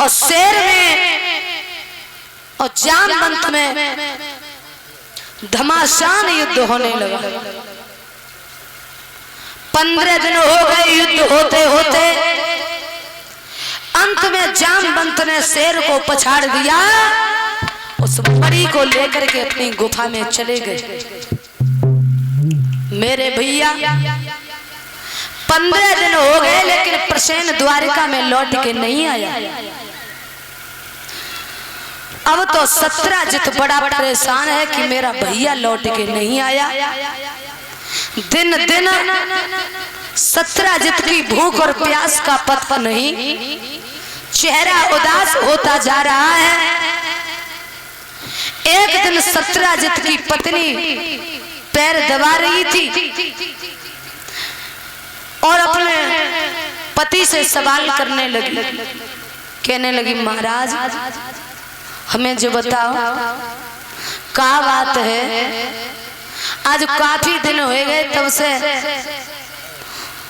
और शेर में और जामवंत में घमासान युद्ध होने लगा। 15 दिन हो गए युद्ध होते होते, अंत में जामवंत ने शेर को पछाड़ दिया। उस मरी को लेकर के अपनी गुफा में चले गए। मेरे भैया 15 दिन हो गए लेकिन प्रसेन द्वारिका में लौट के नहीं आया। अब तो सत्रजित बड़ा परेशान है कि मेरा भैया लौट के नहीं आया। दिन दिन सत्रजित की भूख और प्यास का पता नहीं, चेहरा उदास होता जा रहा है। एक दिन सत्रजित की पत्नी पैर दबा रही थी और अपने पति से सवाल करने लगी, कहने लगी, महाराज हमें जो बताओ क्या बात है, आज काफी दिन हो गए तब से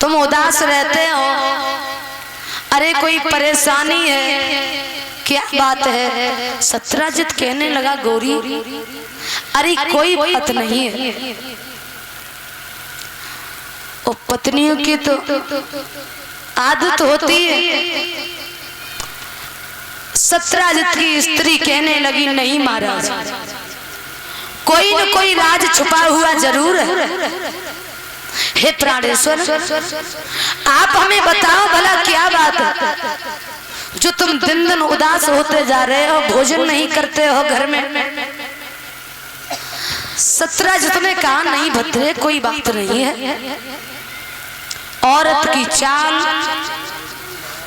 तुम उदास रहते हो। अरे कोई परेशानी है, क्या बात है? सत्रजित कहने लगा, गौरी अरे कोई बात नहीं है। और पत्नियों की तो आदत होती है। सत्रजित की स्त्री कहने लगी, नहीं महाराज, कोई न कोई राज छुपा हुआ जरूर है। हे प्राणेश्वर, आप हमें बताओ भला क्या बात है जो तुम दिन दिन उदास होते जा रहे हो, भोजन नहीं करते हो घर में। सत्रजित ने कहा, नहीं भद्रे कोई बात नहीं है। औरत की चाल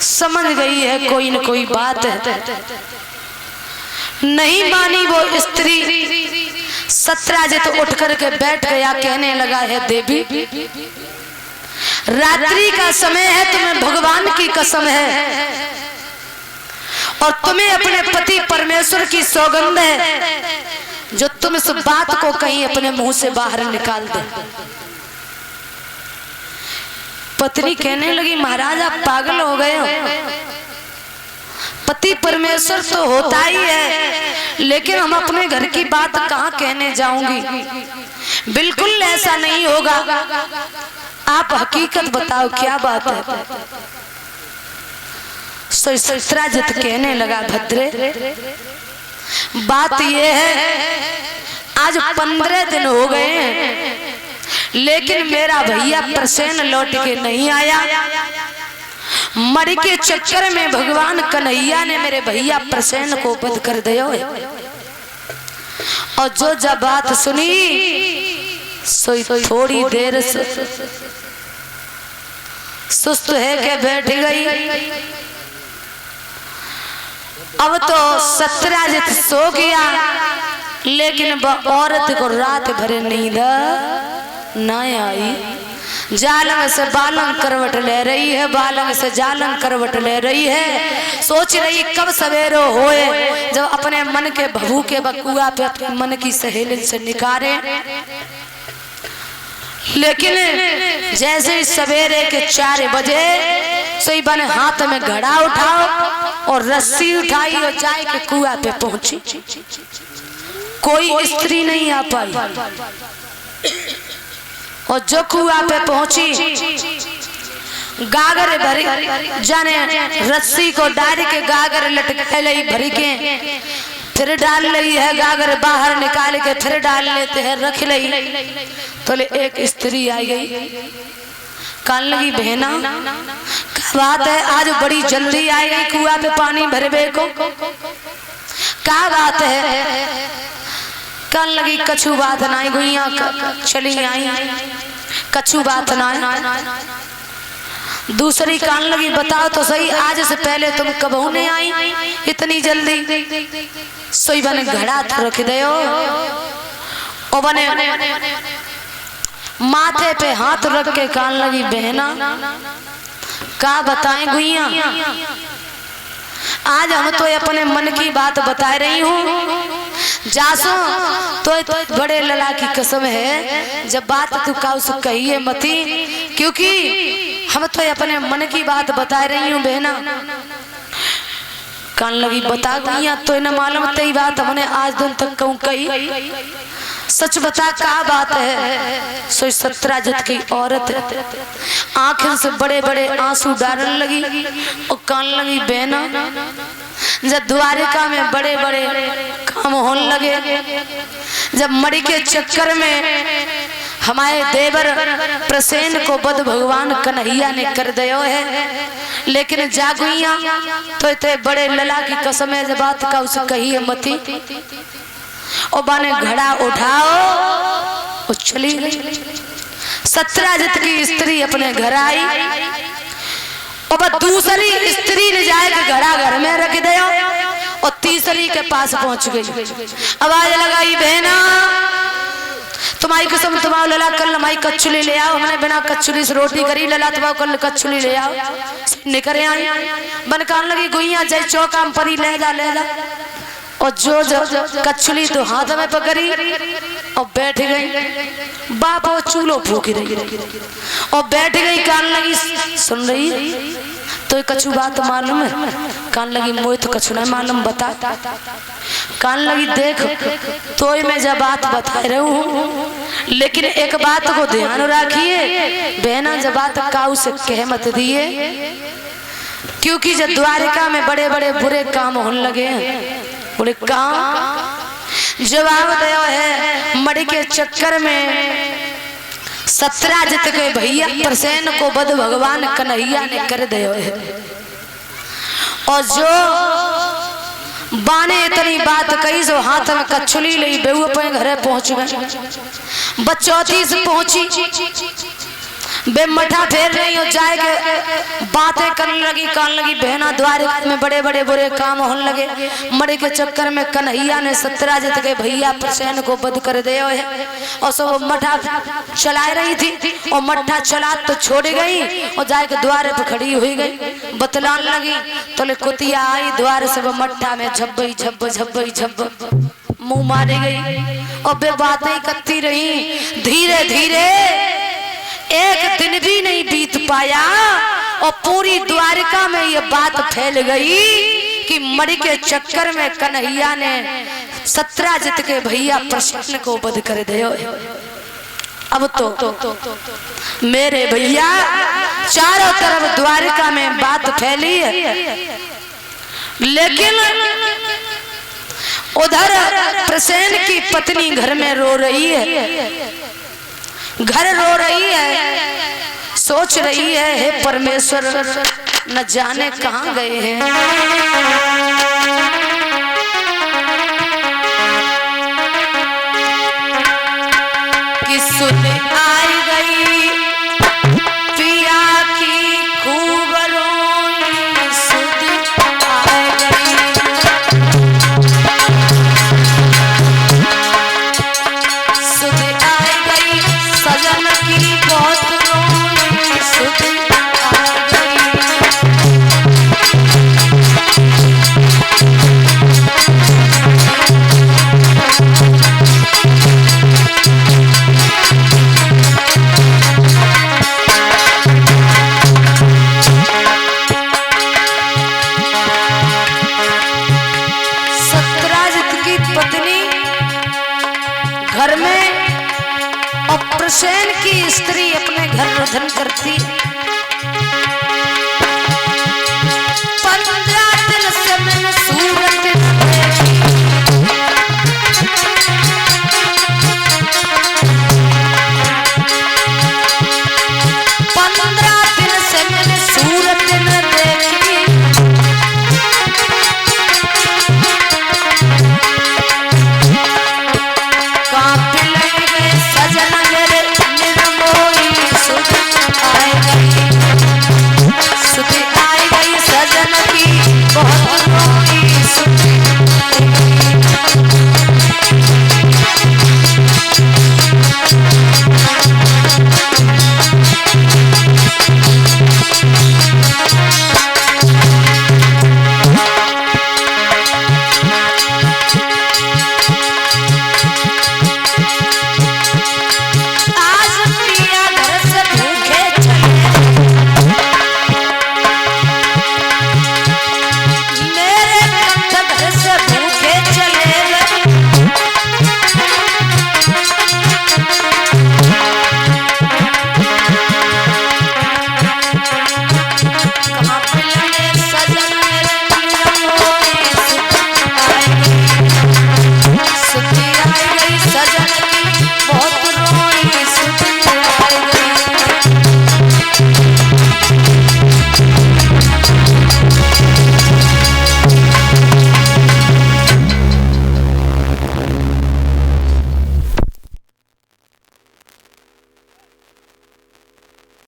समझ गई है, कोई न कोई बात है। नहीं मानी वो स्त्री। सत्रजित उठ करके बैठ गया, कहने लगा, है देवी, रात्रि का समय है, तुम्हें भगवान की कसम है और तुम्हें अपने पति परमेश्वर की सौगंध है जो तुम इस बात को कहीं अपने मुंह से बाहर निकाल दो। पत्नी कहने लगी, महाराज आप पागल हो गए हो। पति परमेश्वर तो होता ही है, लेकिन हम अपने घर की बात कहाँ कहने जाऊंगी। बिल्कुल ऐसा नहीं होगा, आप हकीकत बताओ क्या बात है। सत्रजित कहने लगा, भद्रे बात यह है, आज 15 दिन हो गए हैं लेकिन मेरा भैया प्रसेन लौट के नहीं आया। मरी के चक्कर में भगवान कन्हैया ने मेरे भैया प्रसेन को वध कर दिया। और जो जब बात सुनी सोई थोड़ी देर से सुस्त है के बैठ गई। अब तो सत्रजित सो गया, लेकिन औरत को रात भर नींद न आई। जालंग से बालंग करवट ले रही है, बालंग से जालंग करवट ले रही है। सोच रही कब सवेरो होए जब अपने मन के भभू के बकुआ पे अपने मन की सहेली से निकारे। लेकिन जैसे ही सवेरे के 4 बजे सोई बने हाथ में घड़ा उठाओ और रस्सी उठाई और जाए के कुआ पे पहुंची। कोई स्त्री नहीं आ पाई और जो कुआ पे पहुंची गागर भरी जाने रस्सी को डाल के गागर लटका ली भरी के, फिर डाल रही है गागर बाहर निकाल के, फिर डाल लेते हैं रख ली। तो एक स्त्री आई गई, कहने लगी, बहना क्या बात है, आज बड़ी जल्दी आई गई कुआ पे पानी भरवे को, क्या बात है? कहने लगी, कछु बात नहीं, गुइया चली आई, कछु बात नहीं। दूसरी कहने लगी, बताओ तो सही, आज से पहले तुम कब नहीं आई इतनी जल्दी? सोई बने घड़ा रख दे और बने माथे पे हाथ रख के कहने लगी, बहना क्या बताएं गुइया, आज हम तो अपने मन की बात बता रही हूँ। जासो तो बड़े लला की कसम है, जब बात तू काउ कही है मती, क्योंकि हम तो अपने मन की बात बता रही हूँ बहना। कान लगी बता गई तो इन्हें मालूम तई बात हमने आज दिन तक कहूँ कही, सच बता का बात है। सोई 17 जत की औरत आंखों से बड़े बड़े आंसू डालने लगी और कान लगी बहना जब द्वारिका में बड़े बड़े काम होने लगे, जब मड़ी के चक्कर में हमारे देवर प्रसेन को बद भगवान कन्हैया ने कर दियो है, लेकिन जागुइया तो इतने बड़े लला की कसम है जब बात का उसे कही है मती और बाने घड़ा उठाओ और चली गई। 17 जत की स्त्री अपने घर आई और दूसरी स्त्री ने जाकर घड़ा घर में रख दिया और तीसरी के पास पहुंच गई। आवाज लगाई बहना तुम्हारी कसम तुम्हारा लला कल हमारी कच्चुली ले आओ, हमने बिना कच्चुली से रोटी करी लला तुम्हारा कल कच्चुली ले आओ। निकरे आई बनकान लगी गुइया जय चौका परी ले जा और जो कच्चुली तो हाथ में पकड़ी और बैठ गई। बाप वो चूल्हो फूक रही और बैठ गई। कान लगी सुन रही तो कछु बात मालूम है? कान लगी मोह तो कछु नहीं मालूम बता। कान लगी देख तो मैं जब बात बता रही हूँ, लेकिन एक बात को ध्यान रखिए बहना जब बात काऊ से कह मत दिए, क्योंकि जब द्वारिका में बड़े बड़े बुरे काम होने लगे बोले काम जवाब दिया है। मड़ी के चक्कर में 17 जत के भैया प्रसेन को बद भगवान कन्हैया ने कर दियो है और जो बाने इतनी बात कही सो हाथ में कच्छुली ली बेहू अपने घरे पहुंच गए। बचौती से पहुंची बेमठा फेर रही हो जाए के बातें करने लगी। कान लगी बहना द्वारिका में बड़े बड़े बुरे काम होने लगे, मरे के चक्कर में कन्हैया ने 17 जत के भैया प्रसेन को बद कर दिया है और सब मठा चला रही थी और मठा चला तो छोड़ गई और जाके द्वार पे खड़ी हुई गई। बतलान लगी तो ले कुतिया आई द्वार से मठा में झब्बई झब्ब झब्बई झब्ब मुंह मारी गई और बे बातें करती रही। धीरे धीरे एक दिन भी नहीं बीत पाया और पूरी द्वारिका में ये बात फैल गई कि मड़ी के चक्कर में कन्हैया ने 17 जत के भैया प्रसेन को बद कर दियो। अब तो मेरे भैया चारों तरफ द्वारिका में बात फैली है, लेकिन उधर प्रसेन की पत्नी घर में रो रही है, घर रो रही है, सोच रही है हे परमेश्वर न जाने कहां गए हैं। कि सुन आई गई पिया की खूब रोई सुध आई गई। सुध आई गई सजन की बहुत रोई सुध आई गई। घर में और प्रसेन की स्त्री अपने घर निधन करती।